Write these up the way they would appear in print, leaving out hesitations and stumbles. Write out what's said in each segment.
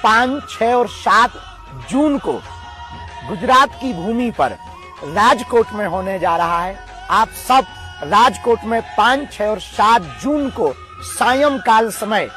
5, 6 और 7 जून को गुजरात की भूमि पर राजकोट में होने जा रहा है। आप सब राजकोट में 5, 6 और 7 जून को सायंकाल समय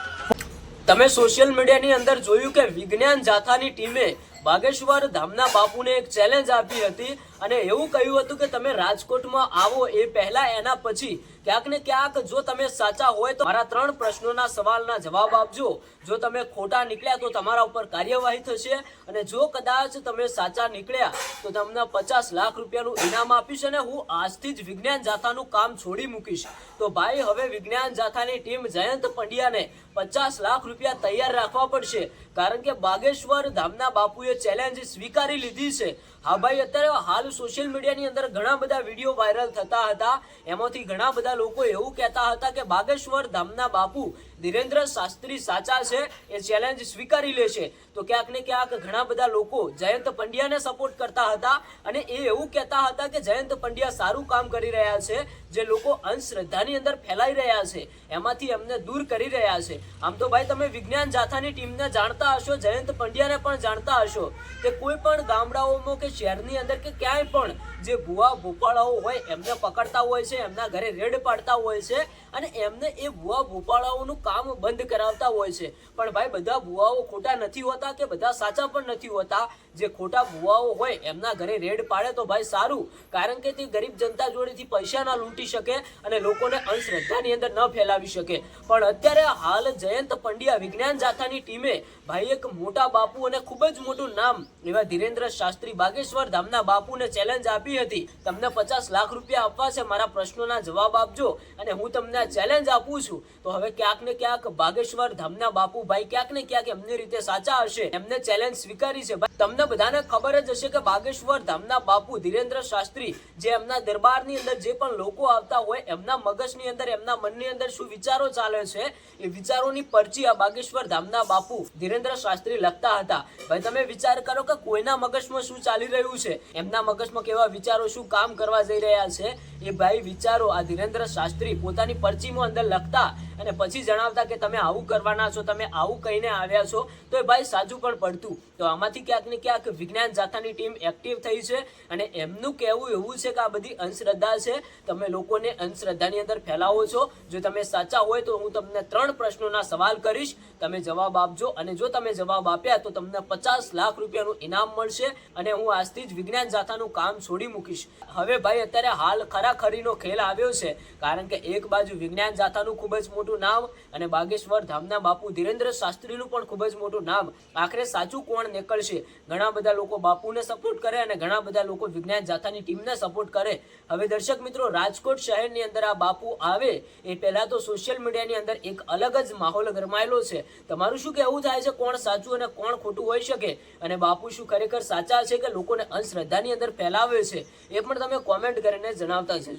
તમે સોશિયલ મીડિયાની અંદર જોયું કે વિજ્ઞાન જાથાની ટીમે બાગેશ્વર ધામના બાપુને એક ચેલેન્જ આપી હતી અને એવું કહ્યું હતું કે તમે રાજકોટમાં આવો એ પહેલા એના પછી ક્યાંક ને ક્યાંક જો તમે સાચા હોય તો મારા 3 પ્રશ્નોના સવાલના જવાબ આપજો। જો તમે ખોટા નીકળ્યા તો તમારા ઉપર કાર્યવાહી થશે અને જો કદાચ તમે સાચા નીકળ્યા તો તમને 50 લાખ રૂપિયાનું ઇનામ આપીશ અને હું આજથી જ વિજ્ઞાન જાથાનું કામ છોડી મૂકીશ। તો ભાઈ હવે વિજ્ઞાન જાથાની ટીમ જયંત પંડ્યાને 50 લાખ રૂપિયા તૈયાર રાખવા પડશે કારણ કે બાગેશ્વર ધામના બાપુએ ચેલેન્જ સ્વીકારી લીધી છે। હા ભાઈ, અત્યારે હાલ સોશિયલ મીડિયાની અંદર ઘણા બધા વિડીયો વાયરલ થતા હતા, એમાંથી ઘણા બધા લોકો એવું કહેતા હતા કે બાગેશ્વર ધામના બાપુ ધીરેન્દ્ર શાસ્ત્રી સાચા છે, એ ચેલેન્જ સ્વીકારી લેશે। તો ક્યાંક ને ક્યાંક ઘણા બધા લોકો જયંત પંડ્યાને સપોર્ટ કરતા હતા અને એ એવું કહેતા હતા કે જયંત પંડ્યા સારું કામ કરી રહ્યા છે, જે લોકો અંધશ્રદ્ધાની અંદર ફેલાઈ રહ્યા છે એમાંથી એમને દૂર કરી રહ્યા છે। આમ તો ભાઈ તમે વિજ્ઞાન જાથાની ટીમને જાણતા હશો, જયંત પંડ્યાને પણ જાણતા હશો કે કોઈ પણ ગામડાઓમાં કે શહેરની અંદર કે ક્યાંય પણ જે ભુવા ભોપાળાઓ હોય એમને પકડતા હોય છે, એમના ઘરે રેડ પાડતા હોય છે અને એમને એ ભુવા ભોપાળાઓનું કામ બંધ કરાવતા હોય છે। પણ ભાઈ બધા ભુવાઓ ખોટા નથી હોતા કે બધા સાચા પણ નથી હોતા। જે ખોટા ભુવાઓ હોય એમના ઘરે રેડ પાડે તો ભાઈ સારું, કારણ કે તે ગરીબ જનતા જોડેથી પૈસા ના લૂંટી શકે અને લોકોને અંધશ્રદ્ધાની અંદર ન ફેલાવી શકે। પણ અત્યારે હાલ જયંત પંડ્યા વિજ્ઞાન જાથાની ટીમે ભાઈ એક મોટા બાપુ અને ખૂબ જ મોટું નામ એવા ધીરેન્દ્ર શાસ્ત્રી બાગેશ્વર ધામના બાપુને ચેલેન્જ આપી હતી, તમને 50 લાખ રૂપિયા આપવા છે, મારા પ્રશ્નોના જવાબ આપજો અને હું તમને ચેલેન્જ આપું છું। તો હવે ક્યાંક ને ક્યાંક બાગેશ્વર ધામના બાપુ ભાઈ ક્યાંક ને ક્યાંક એમની રીતે સાચા હશે, એમને ચેલેન્જ સ્વીકારી છે। તમને બધાને ખબર જ હશે કે બાગેશ્વર ધામના બાપુ ધીરેન્દ્ર શાસ્ત્રી જે એમના દરબારની અંદર જે પણ લોકો આવતા હોય એમના મગજની અંદર એમના મનની અંદર શું વિચારો ચાલે છે એ વિચારોની પરચી આ બાગેશ્વર ધામના બાપુ ધીરેન્દ્ર શાસ્ત્રી લખતા હતા। ભાઈ તમે વિચાર કરો કે કોઈના મગજમાં શું ચાલી રહ્યું છે, એમના મગજમાં કેવા વિચારો શું કામ કરવા જઈ રહ્યા છે, એ ભાઈ વિચારો આ ધીરેન્દ્ર શાસ્ત્રી પોતાની પરચીમાં અંદર લખતા અને પછી જણાવતા કે તમે આવું કરવાના છો, તમે આવું કહીને આવ્યા છો, તો એ ભાઈ સાચું પણ પડતું। તો આમાંથી ક્યાંક ને ક્યાંક વિજ્ઞાન જાથાની ટીમ એક્ટિવ થઈ છે અને એમનું કહેવું એવું છે કે આ બધી અંધશ્રદ્ધા છે, તમે લોકોને અંધશ્રદ્ધાની અંદર ફેલાવો છો। જો તમે સાચા હોય તો હું તમને 3 પ્રશ્નોના સવાલ કરીશ, તમે જવાબ આપજો અને જો તમે જવાબ આપ્યા તો તમને 50 લાખ રૂપિયાનું ઇનામ મળશે અને હું આજથી જ વિજ્ઞાન જાથાનું કામ છોડી મૂકીશ। હવે ભાઈ અત્યારે હાલ ખરાખરીનો ખેલ આવ્યો છે, કારણ કે એક બાજુ વિજ્ઞાન જાથાનું ખૂબ જ મોટું નામ અને બાગેશ્વર ધામના બાપુ ધીરેન્દ્ર શાસ્ત્રીનું પણ ખૂબ જ મોટું નામ, આખરે સાચું કોણ નીકળશે? ઘણા બધા લોકો બાપુને સપોર્ટ કરે અને ઘણા બધા લોકો વિજ્ઞાન જાથાની ટીમને સપોર્ટ કરે। હવે દર્શક મિત્રો, રાજકોટ શહેરની અંદર આ બાપુ આવે એ પહેલા તો સોશિયલ મીડિયાની અંદર એક અલગ જ માહોલ ગરમાયેલો છે। તમારું શું કહેવું થાય છે, કોણ સાચું અને કોણ ખોટું હોઈ શકે અને બાપુ શું ખરેખર સાચા છે કે લોકોને અંધશ્રદ્ધાની અંદર ફેલાવે છે, એ પણ તમે કોમેન્ટ કરીને જણાવતા જજો।